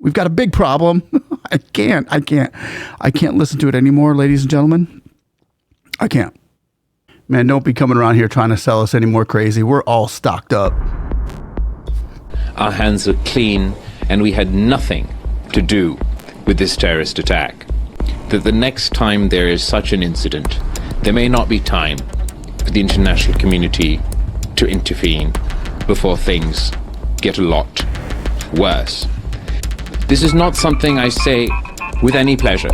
We've got a big problem. I can't listen to it anymore, ladies and gentlemen. I can't. Man, don't be coming around here trying to sell us any more crazy. We're all stocked up. Our hands are clean, and we had nothing to do with this terrorist attack. That the next time there is such an incident, there may not be time for the international community to intervene before things get a lot worse. This is not something I say with any pleasure.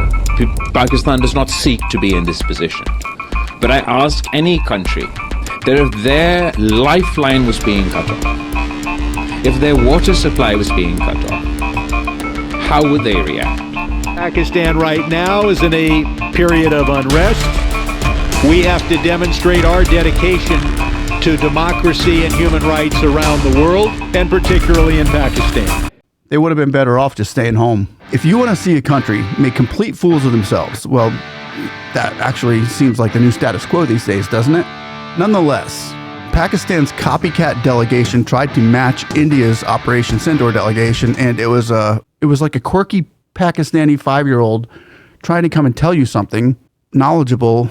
Pakistan does not seek to be in this position. But I ask any country that if their lifeline was being cut off, if their water supply was being cut off, how would they react? Pakistan right now is in a period of unrest. We have to demonstrate our dedication to democracy and human rights around the world, and particularly in Pakistan. They would have been better off just staying home. If you want to see a country make complete fools of themselves, well, that actually seems like the new status quo these days, doesn't it? Nonetheless, Pakistan's copycat delegation tried to match India's Operation Sindoor delegation, and it was like a quirky Pakistani 5-year-old trying to come and tell you something knowledgeable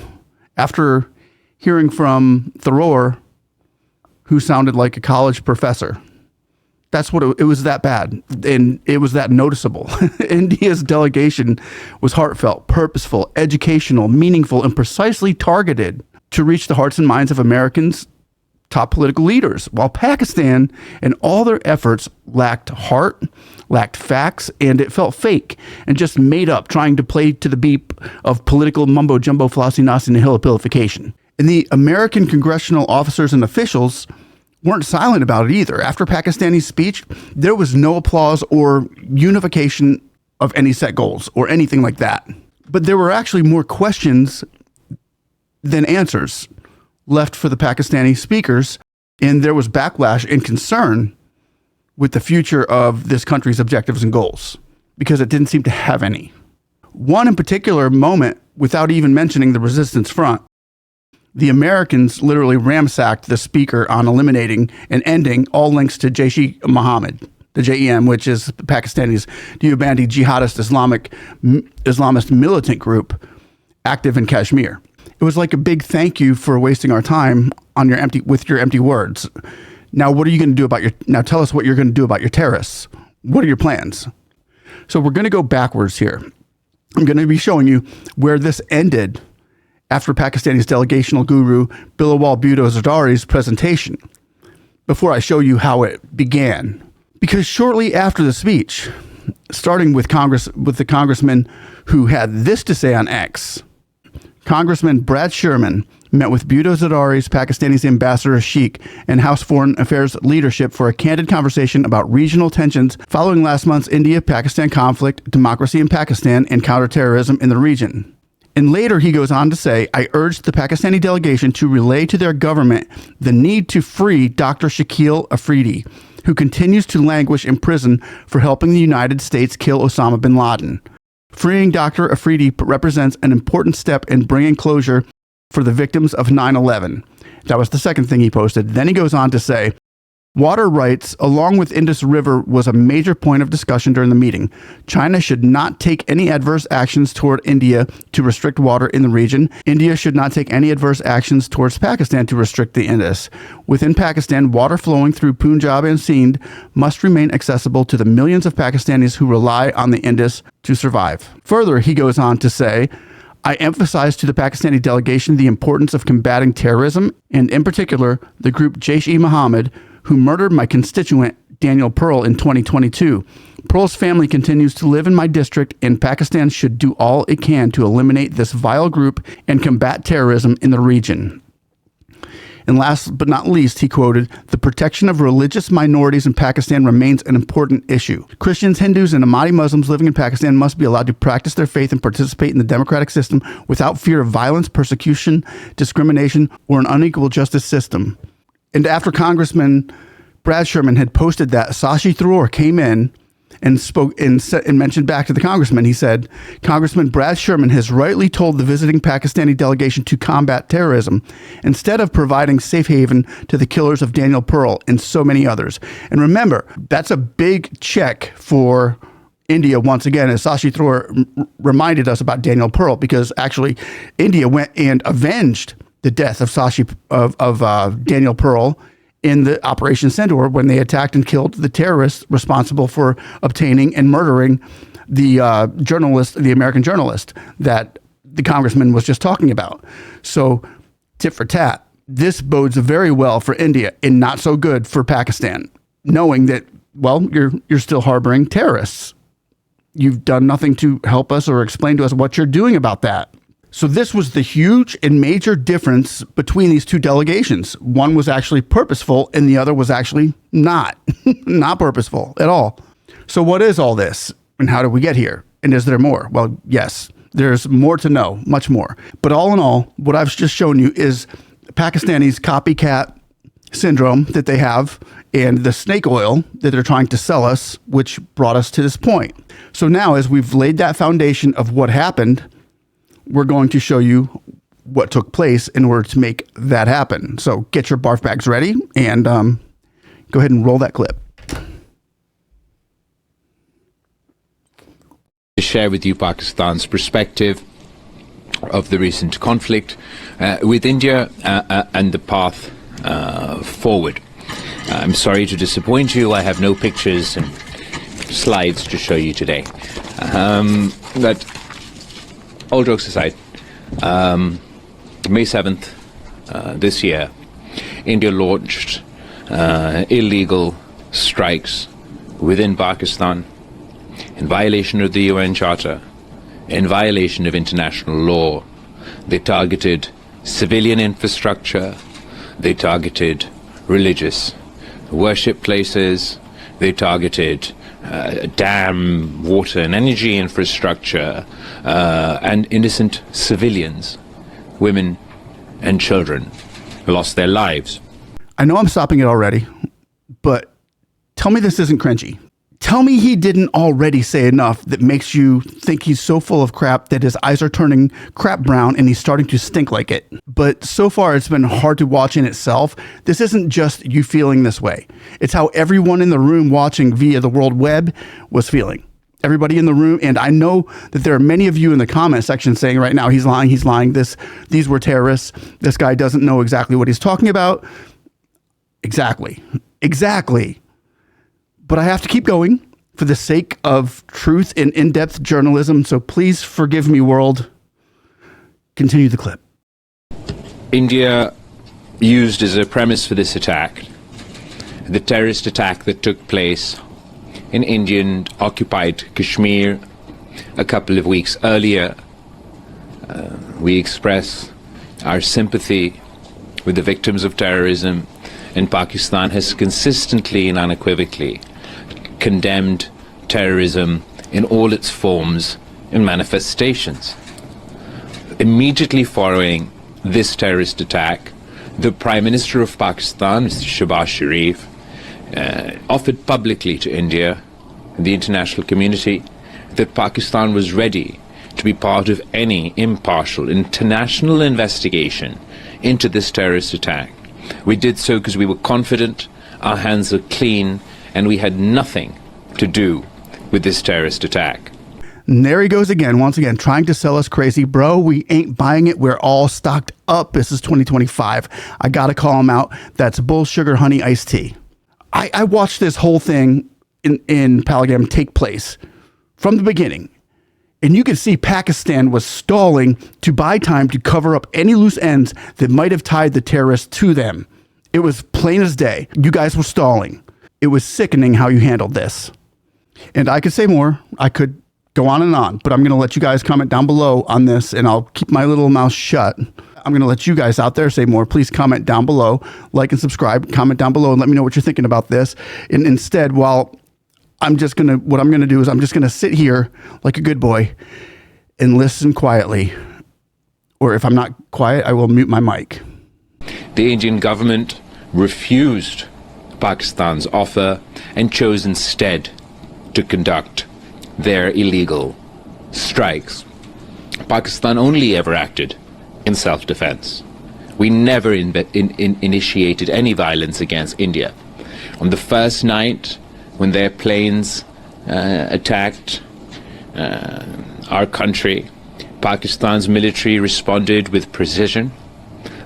after hearing from Tharoor, who sounded like a college professor. That's what it was, that bad, and it was that noticeable. India's delegation was heartfelt, purposeful, educational, meaningful, and precisely targeted to reach the hearts and minds of Americans' top political leaders, while Pakistan and all their efforts lacked heart, lacked facts, and it felt fake and just made up, trying to play to the beat of political mumbo-jumbo, flossy-nossy, nihilipilification. And the American congressional officers and officials weren't silent about it either. After Pakistani's speech, there was no applause or unification of any set goals or anything like that. But there were actually more questions than answers left for the Pakistani speakers, and there was backlash and concern with the future of this country's objectives and goals because it didn't seem to have any. One in particular moment, without even mentioning the resistance front, the Americans literally ransacked the speaker on eliminating and ending all links to Jaish-e-Mohammed, the JEM, which is Pakistani's Deobandi jihadist Islamist militant group active in Kashmir. It was like a big thank you for wasting our time on your empty words. Now, what are you going to do now tell us what you're going to do about your terrorists. What are your plans? So we're going to go backwards here. I'm going to be showing you where this ended after Pakistani's delegational guru Bilawal Bhutto Zardari's presentation, before I show you how it began. Because shortly after the speech, starting with the congressman who had this to say on X, Congressman Brad Sherman met with Bhutto Zardari's Pakistani's ambassador Sheikh and House Foreign Affairs leadership for a candid conversation about regional tensions following last month's India-Pakistan conflict, democracy in Pakistan, and counterterrorism in the region. And later he goes on to say, I urged the Pakistani delegation to relay to their government the need to free Dr. Shakil Afridi, who continues to languish in prison for helping the United States kill Osama bin Laden. Freeing Dr. Afridi represents an important step in bringing closure for the victims of 9/11. That was the second thing he posted. Then he goes on to say, water rights, along with Indus River, was a major point of discussion during the meeting. China should not take any adverse actions toward India to restrict water in the region. India should not take any adverse actions towards Pakistan to restrict the Indus. Within Pakistan, water flowing through Punjab and Sindh must remain accessible to the millions of Pakistanis who rely on the Indus to survive. Further, he goes on to say, I emphasize to the Pakistani delegation the importance of combating terrorism, and in particular, the group Jaish-e-Mohammed, who murdered my constituent Daniel Pearl in 2022. Pearl's family continues to live in my district, and Pakistan should do all it can to eliminate this vile group and combat terrorism in the region. And last but not least, he quoted, the protection of religious minorities in Pakistan remains an important issue. Christians, Hindus, and Ahmadi Muslims living in Pakistan must be allowed to practice their faith and participate in the democratic system without fear of violence, persecution, discrimination, or an unequal justice system. And after Congressman Brad Sherman had posted that, Shashi Tharoor came in and spoke and mentioned back to the congressman. He said, Congressman Brad Sherman has rightly told the visiting Pakistani delegation to combat terrorism instead of providing safe haven to the killers of Daniel Pearl and so many others. And remember, that's a big check for India, once again, as Sashi Thor reminded us about Daniel Pearl, because actually India went and avenged the death of Daniel Pearl in the Operation Centaur when they attacked and killed the terrorists responsible for obtaining and murdering the the American journalist that the congressman was just talking about. So, tit for tat. This bodes very well for India and not so good for Pakistan, knowing that, well, you're still harboring terrorists. You've done nothing to help us or explain to us what you're doing about that. So this was the huge and major difference between these two delegations. One was actually purposeful and the other was actually not purposeful at all. So what is all this and how did we get here? And is there more? Well, yes, there's more to know, much more. But all in all, what I've just shown you is Pakistani's copycat syndrome that they have and the snake oil that they're trying to sell us, which brought us to this point. So now, as we've laid that foundation of what happened, we're going to show you what took place in order to make that happen. So get your barf bags ready and go ahead and roll that clip. To share with you Pakistan's perspective of the recent conflict with India and the path forward. I'm sorry to disappoint you. I have no pictures and slides to show you today. But all jokes aside, May 7th this year, India launched illegal strikes within Pakistan in violation of the UN Charter, in violation of international law. They targeted civilian infrastructure, they targeted religious worship places, they targeted dam, water and energy infrastructure, and innocent civilians, women and children, lost their lives. I know I'm stopping it already, but tell me this isn't cringy. Tell me he didn't already say enough that makes you think he's so full of crap that his eyes are turning crap brown and he's starting to stink like it. But so far it's been hard to watch in itself. This isn't just you feeling this way. It's how everyone in the room watching via the World Web was feeling. Everybody in the room, and I know that there are many of you in the comment section saying right now, he's lying, these were terrorists, this guy doesn't know exactly what he's talking about. Exactly. But I have to keep going for the sake of truth and in-depth journalism, so please forgive me, world. Continue the clip. India used as a premise for this attack the terrorist attack that took place in Indian-occupied Kashmir a couple of weeks earlier. We express our sympathy with the victims of terrorism, and Pakistan has consistently and unequivocally condemned terrorism in all its forms and manifestations. Immediately following this terrorist attack, the Prime Minister of Pakistan, Mr. Shehbaz Sharif, offered publicly to India and the international community that Pakistan was ready to be part of any impartial international investigation into this terrorist attack. We did so because we were confident, our hands are clean, and we had nothing to do with this terrorist attack. And there he goes again, once again, trying to sell us crazy. Bro, we ain't buying it. We're all stocked up. This is 2025. I got to call him out. That's bull sugar honey iced tea. I watched this whole thing in Palagam take place from the beginning. And you could see Pakistan was stalling to buy time to cover up any loose ends that might have tied the terrorists to them. It was plain as day. You guys were stalling. It was sickening how you handled this. And I could say more. I could go on and on, but I'm going to let you guys comment down below on this, and I'll keep my little mouth shut. I'm going to let you guys out there say more. Please comment down below, like and subscribe, comment down below, and let me know what you're thinking about this. And instead, what I'm going to do is I'm just going to sit here like a good boy and listen quietly. Or if I'm not quiet, I will mute my mic. The Indian government refused Pakistan's offer and chose instead to conduct their illegal strikes. Pakistan only ever acted in self-defense. We never initiated any violence against India. On the first night, when their planes attacked our country, Pakistan's military responded with precision.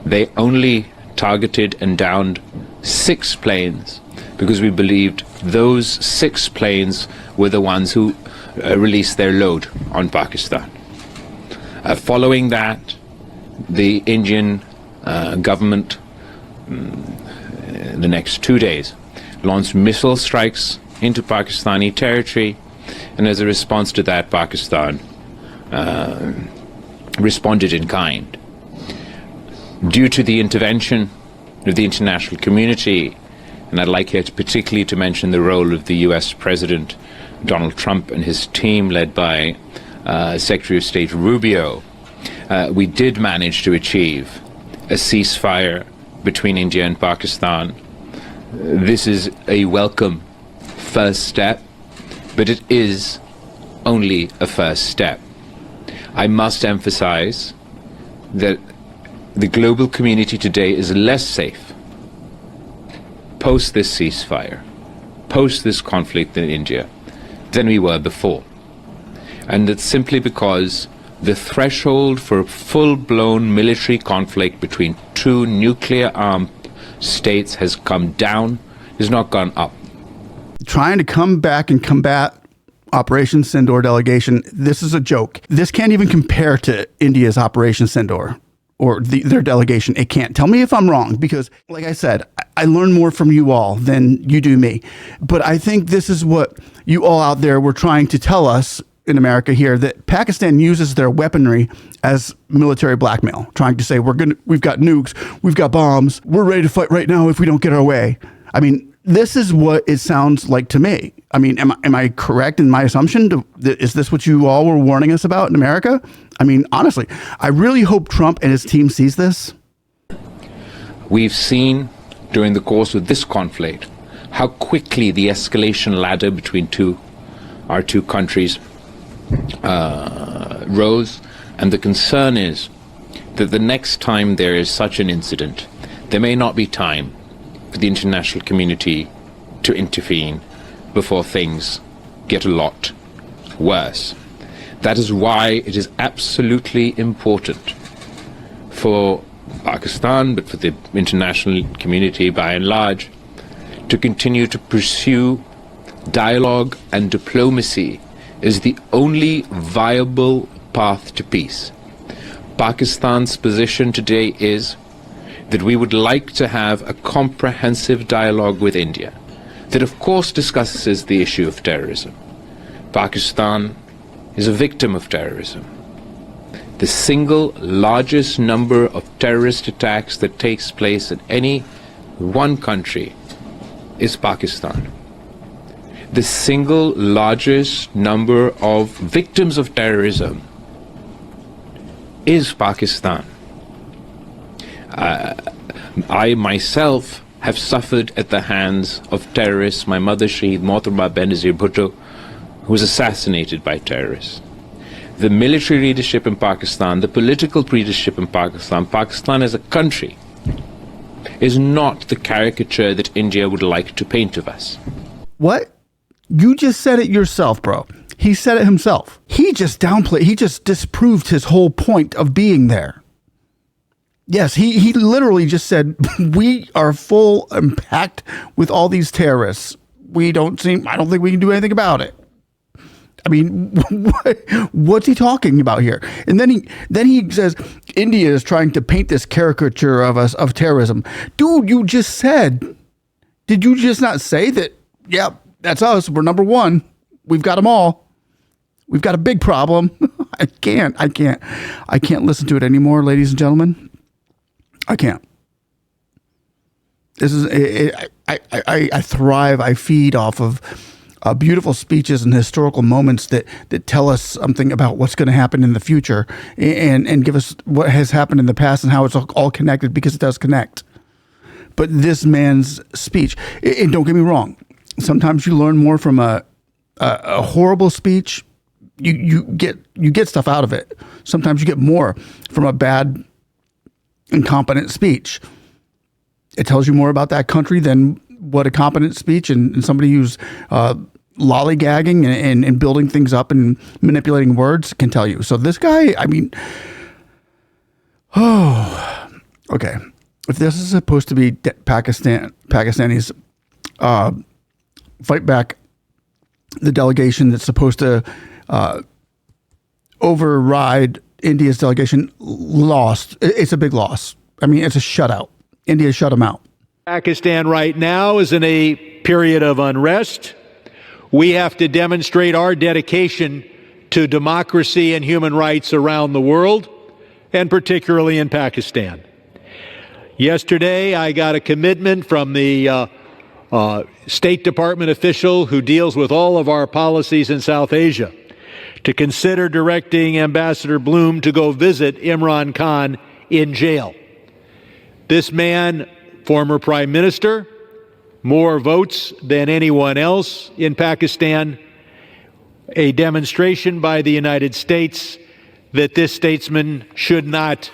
They only targeted and downed 6 planes because we believed those 6 planes were the ones who released their load on Pakistan. Following that, the Indian government, the next 2 days, launched missile strikes into Pakistani territory, and as a response to that, Pakistan responded in kind. Due to the intervention of the international community, and I'd like here particularly to mention the role of the US President Donald Trump and his team led by Secretary of State Rubio, we did manage to achieve a ceasefire between India and Pakistan. This is a welcome first step, but it is only a first step. I must emphasize that the global community today is less safe post this ceasefire, post this conflict in India, than we were before. And that's simply because the threshold for full-blown military conflict between 2 nuclear-armed states has come down, has not gone up. Trying to come back and combat Operation Sindoor delegation, this is a joke. This can't even compare to India's Operation Sindoor or their delegation. It can't. Tell me if I'm wrong, because like I said, I learn more from you all than you do me. But I think this is what you all out there were trying to tell us in America here, that Pakistan uses their weaponry as military blackmail, trying to say we've got nukes, we've got bombs, we're ready to fight right now if we don't get our way. I mean, this is what it sounds like to me. I mean, am I correct in my assumption? Is this what you all were warning us about in America? I mean, honestly, I really hope Trump and his team sees this. We've seen during the course of this conflict how quickly the escalation ladder between our two countries rose, and the concern is that the next time there is such an incident, there may not be time for the international community to intervene before things get a lot worse. That is why it is absolutely important for Pakistan, but for the international community by and large, to continue to pursue dialogue and diplomacy is the only viable path to peace. Pakistan's position today is that we would like to have a comprehensive dialogue with India that of course discusses the issue of terrorism. Pakistan is a victim of terrorism. The single largest number of terrorist attacks that takes place in any one country is Pakistan. The single largest number of victims of terrorism is Pakistan. I myself have suffered at the hands of terrorists. My mother, Shaheed Mohtarma Benazir Bhutto, who was assassinated by terrorists. The military leadership in Pakistan, the political leadership in Pakistan, Pakistan as a country, is not the caricature that India would like to paint of us. What? You just said it yourself, bro. He said it himself. He just downplayed, he just disproved his whole point of being there. Yes, he literally just said, we are full and packed with all these terrorists. I don't think we can do anything about it. I mean, what's he talking about here? And then he says India is trying to paint this caricature of us, of terrorism. Dude, you just said, did you just not say that? Yeah, that's us. We're number one. We've got them all. We've got a big problem. I can't listen to it anymore, ladies and gentlemen. I can't. This is I thrive. I feed off of beautiful speeches and historical moments that tell us something about what's going to happen in the future and give us what has happened in the past and how it's all connected, because it does connect. But this man's speech, and don't get me wrong, sometimes you learn more from a horrible speech. You get stuff out of it. Sometimes you get more from a bad, incompetent speech. It tells you more about that country than what a competent speech and somebody who's lollygagging and building things up and manipulating words can tell you. So this guy, I mean, okay. If this is supposed to be Pakistanis fight back the delegation that's supposed to override India's delegation, lost. It's a big loss. I mean, it's a shutout. India shut them out. Pakistan right now is in a period of unrest. We have to demonstrate our dedication to democracy and human rights around the world, and particularly in Pakistan. Yesterday, I got a commitment from the State Department official who deals with all of our policies in South Asia to consider directing Ambassador Bloom to go visit Imran Khan in jail. This man, former prime minister, more votes than anyone else in Pakistan, a demonstration by the United States that this statesman should not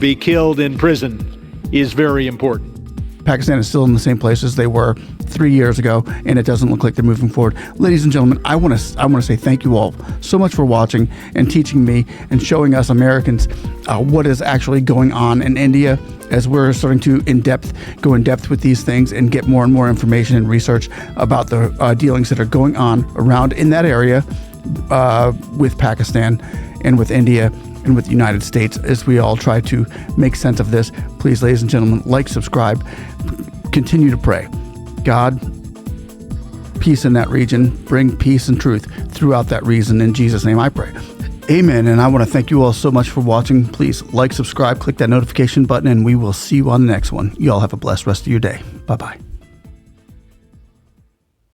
be killed in prison is very important. Pakistan is still in the same place as they were 3 years ago, and it doesn't look like they're moving forward. Ladies and gentlemen, I want to say thank you all so much for watching and teaching me and showing us Americans what is actually going on in India, as we're starting to go in depth with these things and get more and more information and research about the dealings that are going on around in that area with Pakistan and with India and with the United States, as we all try to make sense of this. Please, ladies and gentlemen, like, subscribe, continue to pray. God, peace in that region, bring peace and truth throughout that region. In Jesus' name I pray. Amen. And I want to thank you all so much for watching. Please like, subscribe, click that notification button, and we will see you on the next one. You all have a blessed rest of your day. Bye-bye.